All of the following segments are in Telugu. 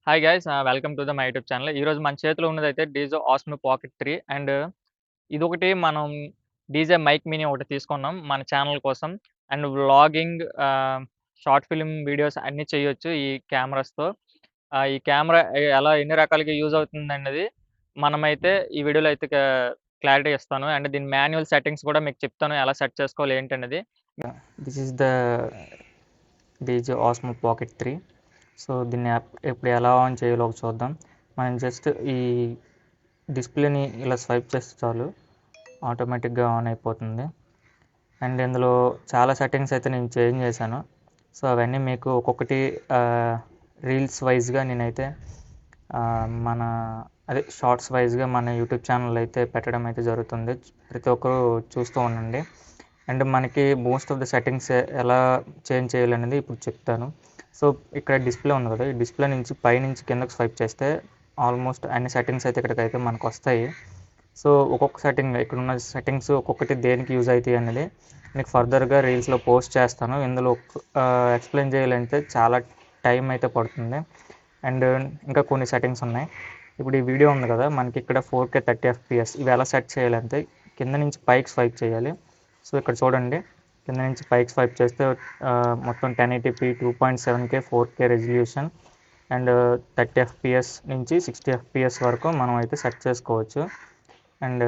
Hi guys welcome to my YouTube channel. ఈరోజు మన చేతిలో ఉన్నదైతే డీజే ఆస్మో పాకెట్ 3 అండ్ ఇదొకటి మనం డీజే మైక్ మినీ ఒకటి తీసుకున్నాం మన ఛానల్ కోసం. And vlogging, short film videos అన్నీ చేయొచ్చు ఈ కెమెరాస్‌తో. ఈ కెమెరా ఎలా ఎన్ని రకాలుగా యూజ్ అవుతుందన్నది మనమైతే ఈ వీడియోలో అయితే క్లారిటీ ఇస్తాను. అండ్ దీని మాన్యువల్ సెట్టింగ్స్ కూడా మీకు చెప్తాను ఎలా సెట్ చేసుకోవాలి ఏంటన్నది. This is the DJ Osmo pocket 3. So దీన్ని ఇప్పుడు ఎలా ఆన్ చేయాలో చూద్దాం. మనం జస్ట్ ఈ డిస్ప్లేని ఇలా స్వైప్ చేస్తే చాలు ఆటోమేటిక్గా ఆన్ అయిపోతుంది. అండ్ ఇందులో చాలా సెట్టింగ్స్ అయితే నేను చేంజ్ చేశాను. సో అవన్నీ మీకు ఒక్కొక్కటి రీల్స్ వైజ్గా నేనైతే మన షార్ట్స్ వైజ్గా మన యూట్యూబ్ ఛానల్ అయితే పెట్టడం అయితే జరుగుతుంది. ప్రతి ఒక్కరూ చూస్తూ ఉండండి. అండ్ మనకి మోస్ట్ ఆఫ్ ద సెట్టింగ్స్ ఎలా చేంజ్ చేయాలనేది ఇప్పుడు చెప్తాను. సో ఇక్కడ డిస్ప్లే ఉంది కదా, ఈ డిస్ప్లే నుంచి పైనుంచి కిందకి స్వైప్ చేస్తే ఆల్మోస్ట్ అన్ని సెట్టింగ్స్ అయితే ఇక్కడికైతే మనకు వస్తాయి. సో ఒక్కొక్క సెట్టింగ్ ఇక్కడ ఉన్న సెట్టింగ్స్ ఒక్కొక్కటి దేనికి యూజ్ అవుతాయి అనేది మీకు ఫర్దర్గా రీల్స్లో పోస్ట్ చేస్తాను. ఇందులో ఎక్స్ప్లెయిన్ చేయాలంటే చాలా టైం అయితే పడుతుంది. అండ్ ఇంకా కొన్ని సెట్టింగ్స్ ఉన్నాయి. ఇప్పుడు ఈ వీడియో ఉంది కదా, మనకి ఇక్కడ 4K 30 FPS ఇవి ఎలా సెట్ చేయాలంటే కింద నుంచి పైకి స్వైప్ చేయాలి. సో ఇక్కడ చూడండి, కింద నుంచి పైకి స్వైప్ చేస్తే మొత్తం 1080p 2.7K 4K resolution and 30 FPS నుంచి 60 FPS వరకు మనం అయితే సెట్ చేసుకోవచ్చు. అండ్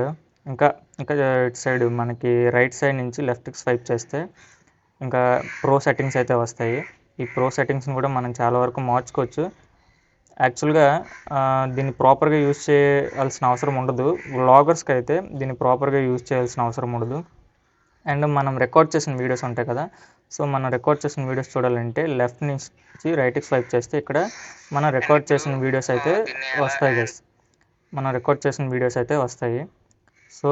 ఇంకా ఇంకా ఇటు సైడ్ మనకి రైట్ సైడ్ నుంచి లెఫ్ట్కి స్వైప్ చేస్తే ఇంకా ప్రో సెట్టింగ్స్ అయితే వస్తాయి. ఈ ప్రో సెట్టింగ్స్ని కూడా మనం చాలా వరకు మార్చుకోవచ్చు. యాక్చువల్గా దీన్ని ప్రాపర్గా యూజ్ చేయాల్సిన అవసరం ఉండదు. వ్లాగర్స్కి అయితే దీన్ని ప్రాపర్గా యూజ్ చేయాల్సిన అవసరం ఉండదు. అండ్ మనం రికార్డ్ చేసిన వీడియోస్ ఉంటాయి కదా, సో మనం రికార్డ్ చేసిన వీడియోస్ చూడాలంటే లెఫ్ట్ నుంచి రైట్కి స్వైప్ చేస్తే ఇక్కడ మనం రికార్డ్ చేసిన వీడియోస్ అయితే వస్తాయి గైస్. మనం రికార్డ్ చేసిన వీడియోస్ అయితే వస్తాయి. సో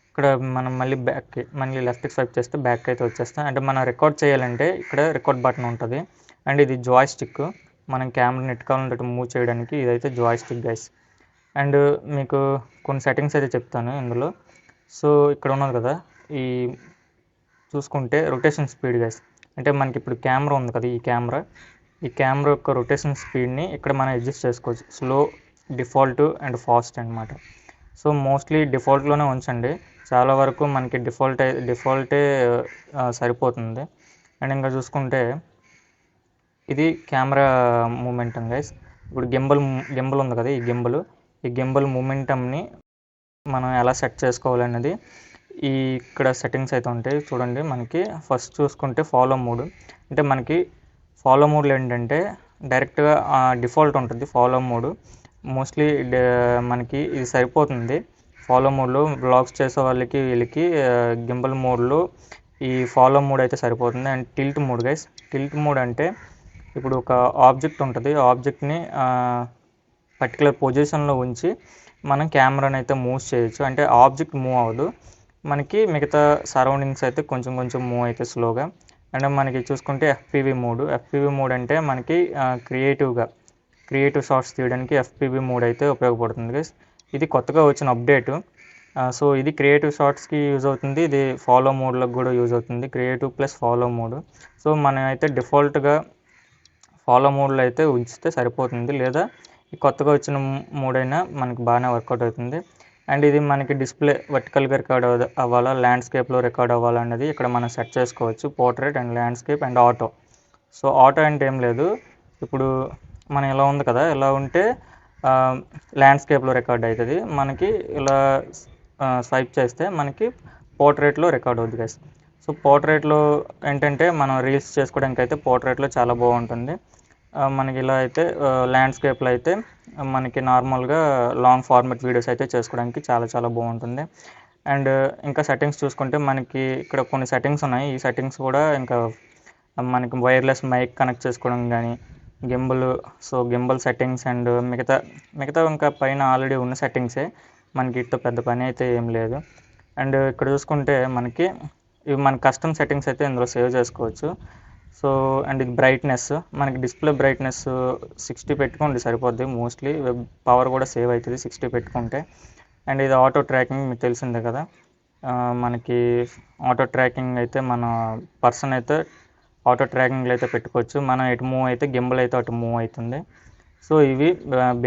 ఇక్కడ మనం మళ్ళీ లెఫ్ట్కి స్వైప్ చేస్తే బ్యాక్ అయితే వచ్చేస్తాం. అంటే మనం రికార్డ్ చేయాలంటే ఇక్కడ రికార్డ్ బటన్ ఉంటుంది. అండ్ ఇది జాయ్ స్టిక్, మనం కెమెరాని ఎటు కావాలంటే మూవ్ చేయడానికి ఇదైతే జాయ్ స్టిక్ గైస్. అండ్ మీకు కొన్ని సెట్టింగ్స్ అయితే చెప్తాను ఇందులో. సో ఇక్కడ ఉన్నది కదా, ఈ చూసుకుంటే రొటేషన్ స్పీడ్ గైస్, అంటే మనకి ఇప్పుడు కెమెరా ఉంది కదా, ఈ కెమెరా యొక్క రొటేషన్ స్పీడ్ని ఇక్కడ మనం అడ్జస్ట్ చేసుకోవచ్చు. స్లో, డిఫాల్ట్ అండ్ ఫాస్ట్ అనమాట. సో మోస్ట్లీ డిఫాల్ట్లోనే ఉంచండి, చాలా వరకు మనకి డిఫాల్టే సరిపోతుంది. అండ్ ఇంకా చూసుకుంటే ఇది కెమెరా మూమెంటం గైస్. ఇప్పుడు గింబల్ ఉంది కదా, ఈ గింబల్ మూమెంటంని మనం ఎలా సెట్ చేసుకోవాలన్నది ఇక్కడ సెట్టింగ్స్ అయితే ఉంటాయి చూడండి. మనకి ఫస్ట్ చూసుకుంటే ఫాలో మోడ్, అంటే మనకి ఫాలో మోడ్లో ఏంటంటే డైరెక్ట్గా డిఫాల్ట్ ఉంటుంది ఫాలో మోడ్. మోస్ట్లీ మనకి ఇది సరిపోతుంది. ఫాలో మోడ్లో బ్లాగ్స్ చేసే వాళ్ళకి వీళ్ళకి గింబల్ మోడ్లో ఈ ఫాలో మోడ్ అయితే సరిపోతుంది. And tilt mode guys, tilt mode అంటే ఇప్పుడు ఒక ఆబ్జెక్ట్ ఉంటుంది, ఆబ్జెక్ట్ని పర్టికులర్ పొజిషన్లో ఉంచి మనం కెమెరాని అయితే మూవ్ చేయొచ్చు. అంటే ఆబ్జెక్ట్ మూవ్ అవ్వదు, మనకి మిగతా సరౌండింగ్స్ అయితే కొంచెం కొంచెం మూవ్ అయితే స్లోగా. అండ్ మనకి చూసుకుంటే ఎఫ్పివి మోడ్ అంటే మనకి క్రియేటివ్ షాట్స్ తీయడానికి ఎఫ్పివి మోడ్ అయితే ఉపయోగపడుతుంది గైస్. ఇది కొత్తగా వచ్చిన అప్డేటు. సో ఇది క్రియేటివ్ షాట్స్కి యూజ్ అవుతుంది, ఇది ఫాలో మోడ్లకు కూడా యూజ్ అవుతుంది, creative plus follow mode. So మనం అయితే డిఫాల్ట్గా ఫాలో మోడ్లో అయితే ఉంచితే సరిపోతుంది, లేదా ఈ కొత్తగా వచ్చిన మోడ్ అయినా మనకి బాగానే వర్కౌట్ అవుతుంది. అండ్ ఇది మనకి డిస్ప్లే వర్టికల్గా రికార్డ్ అవ్వాలా, ల్యాండ్స్కేప్లో రికార్డ్ అవ్వాలన్నది ఇక్కడ మనం సెట్ చేసుకోవచ్చు. Portrait and landscape and auto. So auto అంటే ఏం లేదు, ఇప్పుడు మనం ఇలా ఉంది కదా, ఇలా ఉంటే ల్యాండ్స్కేప్లో రికార్డ్ అవుతుంది, మనకి ఇలా స్వైప్ చేస్తే మనకి పోర్ట్రేట్లో రికార్డ్ అవుతుంది గైస్. సో పోర్ట్రేట్లో ఏంటంటే మనం రీల్స్ చేసుకోవడానికి అయితే పోర్ట్రేట్లో చాలా బాగుంటుంది. మనకి ఇలా అయితే ల్యాండ్స్కేప్లో అయితే మనకి నార్మల్గా లాంగ్ ఫార్మాట్ వీడియోస్ అయితే చేసుకోవడానికి చాలా చాలా బాగుంటుంది. అండ్ ఇంకా సెట్టింగ్స్ చూసుకుంటే మనకి ఇక్కడ కొన్ని సెట్టింగ్స్ ఉన్నాయి. ఈ సెట్టింగ్స్ కూడా ఇంకా మనకి వైర్లెస్ మైక్ కనెక్ట్ చేసుకోవడం కానీ, గింబల్ సెట్టింగ్స్ అండ్ మిగతా ఇంకా పైన ఆల్రెడీ ఉన్న సెట్టింగ్సే, మనకి ఇటు పెద్ద పని అయితే ఏం లేదు. అండ్ ఇక్కడ చూసుకుంటే మనకి ఇవి మన కస్టమ్ సెట్టింగ్స్ అయితే ఇందులో సేవ్ చేసుకోవచ్చు. సో అండ్ ఇది బ్రైట్నెస్, మనకి డిస్ప్లే బ్రైట్నెస్ 60 పెట్టుకోండి సరిపోద్ది, మోస్ట్లీ పవర్ కూడా సేవ్ అవుతుంది 60 పెట్టుకుంటే. అండ్ ఇది ఆటో ట్రాకింగ్ మీకు తెలిసిందే కదా, మనకి ఆటో ట్రాకింగ్ అయితే మన పర్సన్ అయితే ఆటో ట్రాకింగ్లో అయితే పెట్టుకోవచ్చు. మనం ఎటు మూవ్ అయితే గింబల్ అయితే అటు మూవ్ అవుతుంది. సో ఇవి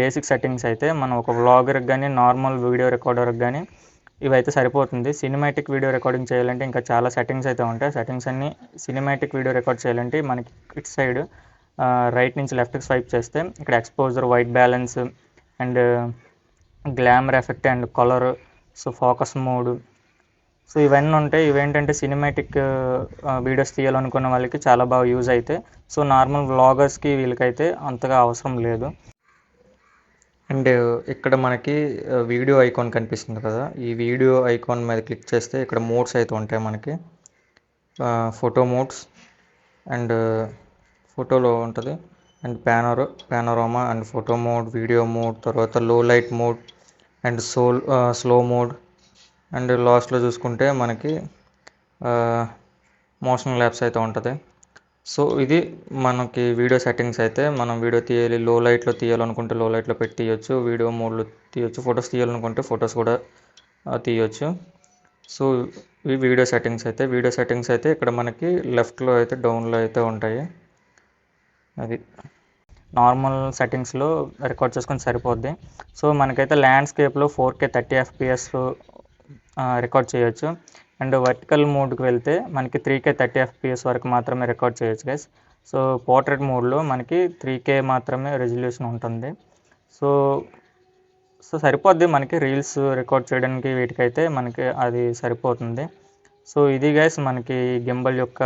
బేసిక్ సెట్టింగ్స్ అయితే మనం ఒక వ్లాగర్కి కానీ నార్మల్ వీడియో రికార్డర్కి కానీ ఇవైతే సరిపోతుంది. సినిమాటిక్ వీడియో రికార్డింగ్ చేయాలంటే ఇంకా చాలా సెట్టింగ్స్ అయితే ఉంటాయి. సెట్టింగ్స్ అన్నీ సినిమాటిక్ వీడియో రికార్డ్ చేయాలంటే మనకి ఇటు సైడ్ రైట్ నుంచి లెఫ్ట్కి స్వైప్ చేస్తే ఇక్కడ exposure, white balance and glamour effect and colour, so focus mode, so ఇవన్నీ ఉంటాయి. ఇవేంటంటే సినిమాటిక్ వీడియోస్ తీయాలనుకున్న వాళ్ళకి చాలా బాగా యూజ్ అవుతాయి. సో నార్మల్ వ్లాగర్స్కి వీళ్ళకైతే అంతగా అవసరం లేదు. అండ్ ఇక్కడ మనకి వీడియో ఐకాన్ కనిపిస్తుంది కదా, ఈ వీడియో ఐకాన్ మీద క్లిక్ చేస్తే ఇక్కడ మోడ్స్ అయితే ఉంటాయి మనకి. ఫోటో మోడ్స్ అండ్ ఫోటోలో ఉంటుంది and పానోరామా and photo mode, video mode, తర్వాత లో light mode and slow mode and లాస్ట్లో చూసుకుంటే మనకి మోషన్ ల్యాబ్స్ అయితే ఉంటుంది. సో ఇది మనకి వీడియో సెట్టింగ్స్ అయితే. మనం వీడియో తీయాలి, లో లైట్లో తీయాలనుకుంటే లో లైట్లో పెట్టి తీయొచ్చు, వీడియో మోడ్లో తీయొచ్చు, ఫొటోస్ తీయాలనుకుంటే ఫొటోస్ కూడా తీయొచ్చు. సో ఇవి వీడియో సెట్టింగ్స్ అయితే. వీడియో సెట్టింగ్స్ అయితే ఇక్కడ మనకి లెఫ్ట్లో అయితే డౌన్లో అయితే ఉంటాయి. అది నార్మల్ సెట్టింగ్స్లో రికార్డ్ చేసుకొని సరిపోద్ది. సో మనకైతే ల్యాండ్స్కేప్లో 4K 30 FPS రికార్డ్ చేయొచ్చు. అండ్ వర్టికల్ మోడ్కి వెళ్తే మనకి 3K 30 FPS వరకు మాత్రమే రికార్డ్ చేయొచ్చు గైస్. సో పోర్ట్రేట్ మోడ్లో మనకి 3K మాత్రమే రెజల్యూషన్ ఉంటుంది. సో సరిపోద్ది మనకి రీల్స్ రికార్డ్ చేయడానికి, వీటికైతే మనకి అది సరిపోతుంది. సో ఇది గైస్ మనకి గింబల్ యొక్క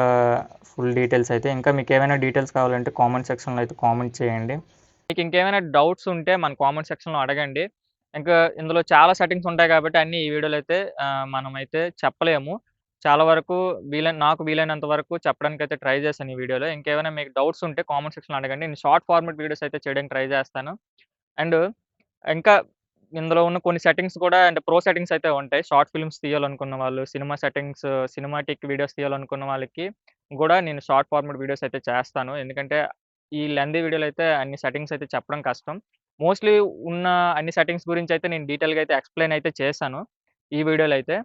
ఫుల్ డీటెయిల్స్ అయితే. ఇంకా మీకు ఏమైనా డీటెయిల్స్ కావాలంటే కామెంట్ సెక్షన్లో అయితే కామెంట్ చేయండి. మీకు ఇంకేమైనా డౌట్స్ ఉంటే మన కామెంట్ సెక్షన్లో అడగండి. ఇంకా ఇందులో చాలా సెట్టింగ్స్ ఉంటాయి కాబట్టి అన్నీ ఈ వీడియోలో అయితే మనమైతే చెప్పలేము. చాలా వరకు నాకు వీలైనంత వరకు చెప్పడానికి అయితే ట్రై చేశాను ఈ వీడియోలో. ఇంకేమైనా మీకు డౌట్స్ ఉంటే కామెంట్ సెక్షన్లో అడగండి. నేను షార్ట్ ఫార్మాట్ వీడియోస్ అయితే చేయడానికి ట్రై చేస్తాను. అండ్ ఇంకా ఇందులో ఉన్న కొన్ని సెట్టింగ్స్ కూడా అంటే ప్రో సెట్టింగ్స్ అయితే ఉంటాయి. షార్ట్ ఫిల్మ్స్ తీయాలనుకున్న వాళ్ళు, సినిమాటిక్ వీడియోస్ తీయాలనుకున్న వాళ్ళకి కూడా నేను షార్ట్ ఫార్మాట్ వీడియోస్ అయితే చేస్తాను. ఎందుకంటే ఈ లెంథీ వీడియోలో అయితే అన్ని సెట్టింగ్స్ అయితే చెప్పడం కష్టం. మోస్ట్‌లీ ఉన్న అన్ని సెట్టింగ్స్ గురించి అయితే నేను డీటెయిల్‌గా అయితే ఎక్స్‌ప్లెయిన్ అయితే చేశాను ఈ వీడియోలో అయితే.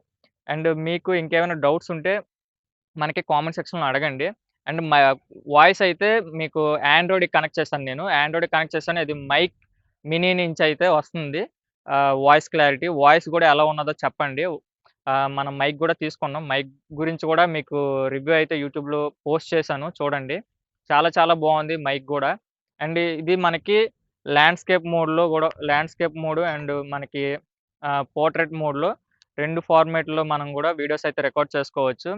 అండ్ మీకు ఇంకేమైనా డౌట్స్ ఉంటే మనకి కామెంట్ సెక్షన్‌లో అడగండి. అండ్ వాయిస్ అయితే మీకు ఆండ్రాయిడ్‌కి కనెక్ట్ చేశాను నేను. ఆండ్రాయిడ్‌కి కనెక్ట్ చేశాను. అది మైక్ మినీ నుంచి అయితే వస్తుంది. Voice clarity. వాయిస్ కూడా ఎలా ఉన్నదో చెప్పండి. మనం మైక్ కూడా తీసుకున్నాం. మైక్ గురించి కూడా మీకు రివ్యూ అయితే యూట్యూబ్‌లో పోస్ట్ చేశాను చూడండి. చాలా చాలా బావుంది మైక్ గూడా. అండ్ ఇది మనకి ల్యాండ్‌స్కేప్ మోడ్ అండ్ మనకి పోర్ట్రేట్ మోడ్‌లో 2 ఫార్మాట్‌లో మనం గూడా వీడియోస్ అయితే రికార్డ్ చేసుకోవచ్చు.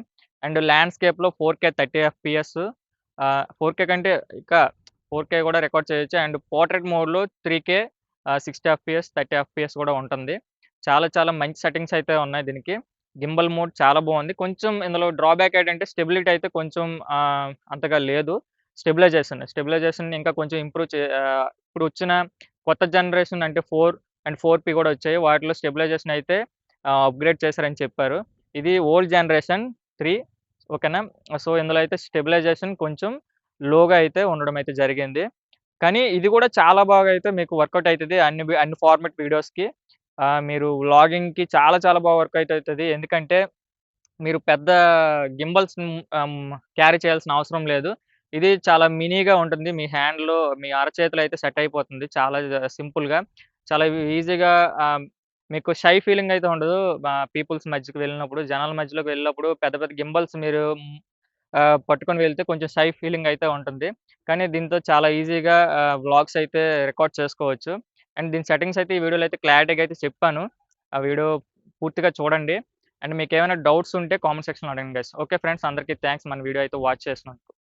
అండ్ ల్యాండ్‌స్కేప్‌లో 4K 30 FPS 4K కంటే ఇంకా 4K కూడా రికార్డ్ చేయొచ్చు. అండ్ పోర్ట్రేట్ మోడ్‌లో 3K 60 FPS, 30 FPS కూడా ఉంటుంది. చాలా చాలా మంచి సెట్టింగ్స్ అయితే ఉన్నాయి దీనికి. గింబల్ మోడ్ చాలా బావుంది. కొంచెం ఇందులో డ్రాబ్యాక్ ఏంటంటే స్టెబిలిటీ అయితే కొంచెం అంతగా లేదు. స్టెబిలైజేషన్ ఇంకా కొంచెం ఇప్పుడు వచ్చిన కొత్త జనరేషన్ అంటే 4 అండ్ 4P కూడా వచ్చాయి. వాటిలో స్టెబిలైజేషన్ అయితే అప్‌గ్రేడ్ చేశారని చెప్పారు. ఇది ఓల్డ్ జనరేషన్ 3 ఓకేనా. సో ఇందులో అయితే స్టెబిలైజేషన్ కొంచెం లోగా అయితే ఉండడం అయితే జరిగింది. కానీ ఇది కూడా చాలా బాగా అయితే మీకు వర్కౌట్ అయితది. అన్ని ఫార్మాట్ వీడియోస్‌కి. మీరు వ్లాగింగ్‌కి చాలా చాలా బాగా వర్కౌట్ అయితది. ఎందుకంటే మీరు పెద్ద గింబల్స్‌ని క్యారీ చేయాల్సిన అవసరం లేదు. ఇది చాలా మినీగా ఉంటుంది. మీ అరచేతిలో అయితే సెట్ అయిపోతుంది. చాలా సింపుల్‌గా. చాలా ఈజీగా మీకు షై ఫీలింగ్ అయితే ఉండదు. పీపుల్స్ మధ్యకి వెళ్ళినప్పుడు, జనాల మధ్యలోకి వెళ్ళినప్పుడు పెద్ద పెద్ద గింబల్స్ మీరు పట్టుకొని వెళ్తే కొంచెం షై ఫీలింగ్ అయితే ఉంటుంది. కానీ దీంతో చాలా ఈజీగా వ్లాగ్స్ అయితే రికార్డ్ చేసుకోవచ్చు. అండ్ దీని సెట్టింగ్స్ అయితే ఈ వీడియోలో అయితే క్లారిటీగా అయితే చెప్పాను. ఆ వీడియో పూర్తిగా చూడండి. అండ్ మీకేమైనా డౌట్స్ ఉంటే కామెంట్ సెక్షన్‌లో అడగండి గైస్. ఓకే ఫ్రెండ్స్, అందరికీ థాంక్స్ మన వీడియో అయితే వాచ్ చేసినందుకు.